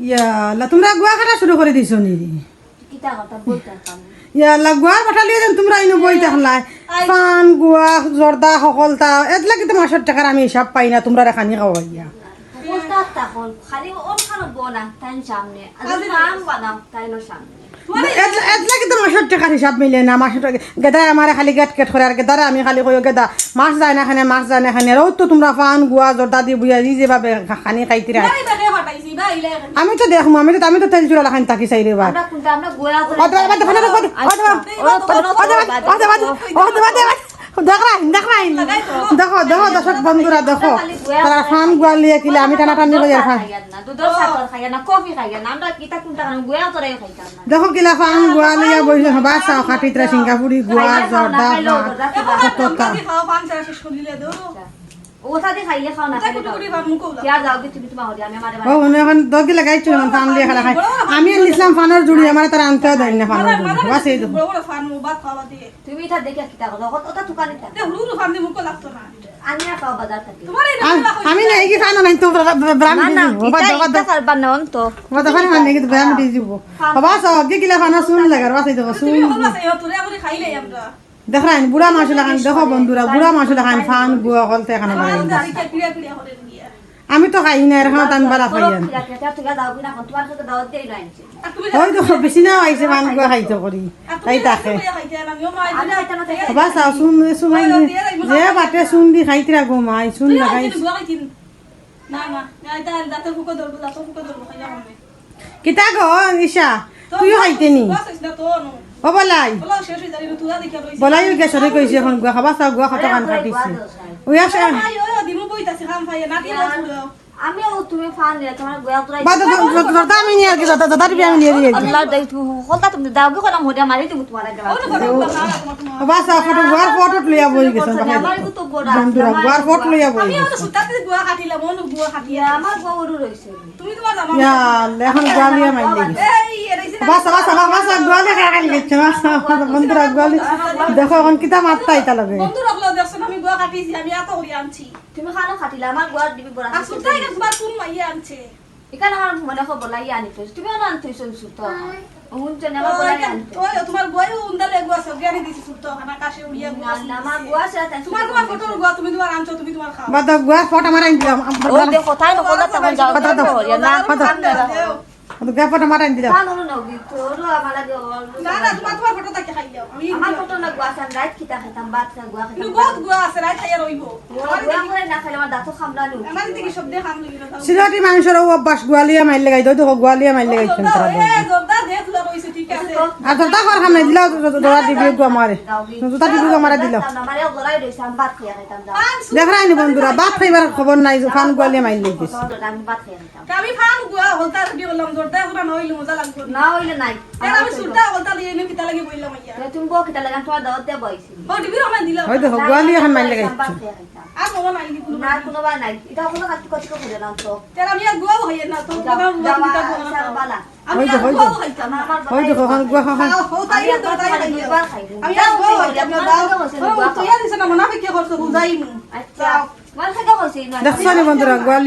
ইয়াল্লা তোমরা গুয়া খাটা শুরু করে দিছো নি কিতা কথা বলতে কাম ইয়াল্লা গুয়া পাঠালিয়ে যেন তোমরা ইনো বই থাকলাই পান গুয়া জর্দা সকলতা এতলা কিন্তু 500 টাকার আমি হিসাব পাই না তোমরা খানি খাওয়াইয়া বলতা তখন খালি ওর খানো বনা তাই সামনে আজ নাম বানাও তাইনো সামনে এতলা কিন্তু 500 টাকার হিসাব মিলে না 500 টাকা গেদা আমার খালি গেট কেট করে আর গেদারে আমি খালি কইও গেদা মাছ যায় না খানে মাছ যায় না খানে রও তো তোমরা পান গুয়া জর্দা দি বুয়া যেভাবে খানি খাইতিরা আমি তো দেখমু আমি তো তেল চুরা লাখান তাকি চাইরে বা আমরা কোনটা আমরা গোয়া করে দেখো দর্শক বন্ধুরা দেখো তারা ফান গোয়ালিয়ে কিলে আমি টানা টানি কই আর ফান দুধর সাগর খাইয়া না কফি খাইয়া না আমরা কিতা কোনটা কারণ গোয়া করে খাইতাম না দেখো কিলা ফান গোয়ালিয়া বইছে হবা চাও খাটিতরা সিঙ্গাপুরি গোয়া জর্দা ওটা দিয়ে খাইলে খাও না কিয়া যাও কি তুমি তোমার হরি আমি আমারে ও মনে এখন দগি লাগাইছো না ফান লিয়ে খালা খাই আমি নিছিলাম ফানের জুড়ি আমার তার আনতেও দেন না ফানের জুড়ি বাসে তুমি এটা দেখে কিতা করো ওটা তুকানিতা আনিয়া পাও বাজার থেকে আমি নাই কি ফান নাই তো ব্রাম না বাবা এটা করবা না অন্ত বাবা ফান মানে কি ব্রাম দি দিব বাবা সব কি কিলা ফান শুন লাগার বাসে দেখো শুন দেখরাইন বুড়া মাছ লাগান দেখো বন্ধুরা বুড়া মাছ লাগান ফান গুয়া কলতে এখানে লাগাই আমি তো খাই না এরকম টান বালা খাই না ওই দেখো বেশি না আইছে ফান গুয়া খাইতো করি তাই তাকে বাবা চাও শুন সুমাই যে বাটে শুন দি খাইতিরা গোমাই শুন লাগাই কিতা গো ঈশা তুইও খাইতে নি ও বলাই বলাই গেছরে কইছে এখন গুয়া খাবা চাও গুয়া কত কান কাটিছে ওই আসে আমি ও তুমি ফান নিয়ে তোমার গোয়া তোরাই বাদ জর্দা আমি নিয়ে কি জর্দা জর্দা আমি নিয়ে দিয়েছি আল্লাহ দেই তু হলতা তুমি দাও কি কোনা মোটা মারি তুমি তোমার দেবা বাবা চাও ফটো গুয়ার ফটো লইয়া বই গেছে আমার তো বড় বন্ধুরা গুয়ার ফটো লইয়া বই গেছে আমার গরু রইছে ইয়া এখন গালিয়া মাইলে গেছে বাসা গালি খাই গেছে বাসা বন্ধুরা গালি দেখো এখন কিতা মারতা আইতা লাগে তুমি খানো খাটিলা আমার গোয়া দিবি বড় এখানে আমার মনে হয় বলাই আনি তো তুমি না আনতে সুতো উন জানি আমার বলাই আনতে তোমার বই উন্দালে গোয়া সব জ্ঞানী দিছি সুতো খানা কাশে উড়িয়া আল্লাহ আমার গোয়া সাথে তোমার ফটোর গোয়া তুমি তোমার আনছো তুমি তোমার খাও বাদ গুয়ার ফটো মারাই দিলাম ও দেখো তাই না কোলা তখন যাও কথা দাও গুয়া ফটো মারাই দিলাম কানো না তোর আমালা দিও না তোমার ফটো তাকে খাই দাও আমি আমার ফটো না গোয়া সান রাইট কিতা খেতাম বাত গোয়া খেতাম তুমি বহুত গোয়া আছে রাই খাইয়া রইব গোয়া করে না খাইলে আমার দাঁত খামলালু আমার দিকে সব দেখ আমি লিখে দাও সিরাটি মানুষের অভ্যাস গোয়ালিয়া মাইল লাগাই তো গোয়ালিয়া মাইল লাগাইছেন তারা জর্দা দেখ লা রইছে ঠিক আছে আর জর্দা কর খাম নাই দিলাও জর্দা দিবি গো মারে জর্দা দিবি গো মারে দিলাও আমারে গোলাই রইছে আমি বাত খাইয়া খাইতাম দাও দেখরাইনি বন্ধুরা বাপ খাইবার খবর নাই ফান গোয়ালিয়া মাইল লাগাইছে আমি বাত খাইয়া খাইতাম আমি ফান গোয়া হলতা দি বললাম জর্দা পুরা নইলে মজা লাগবে না হইলে নাই আমি সুরটা হলতা দিয়ে এনে কিতা লাগি বললাম ইয়া তুমি বউ কিতা লাগান তোমার দাওয়াত দে বইছি ও টিভি রমান দিলাম ওই দেখো গোয়ালিয়া খান মাইল লাগাইছে আর মন নাই দি না কোনো বা নাই এটা কোনো কাটি কষ্ট করে না তো তেরা আমি গোয়া হইয়া না তো বাবা দিতা গোয়া বালা আমি গোয়া হইতাম ওই দেখো খান গোয়া খান হলতা দিয়ে জর্দা আমি গোয়া হইতাম দাও তো ইয়া দিছ না মুনাফিক কে করছ বুঝাইমু আচ্ছা মাল খাইতে কইছি না দেখছো নি বন্ধুরা গোয়ালিয়া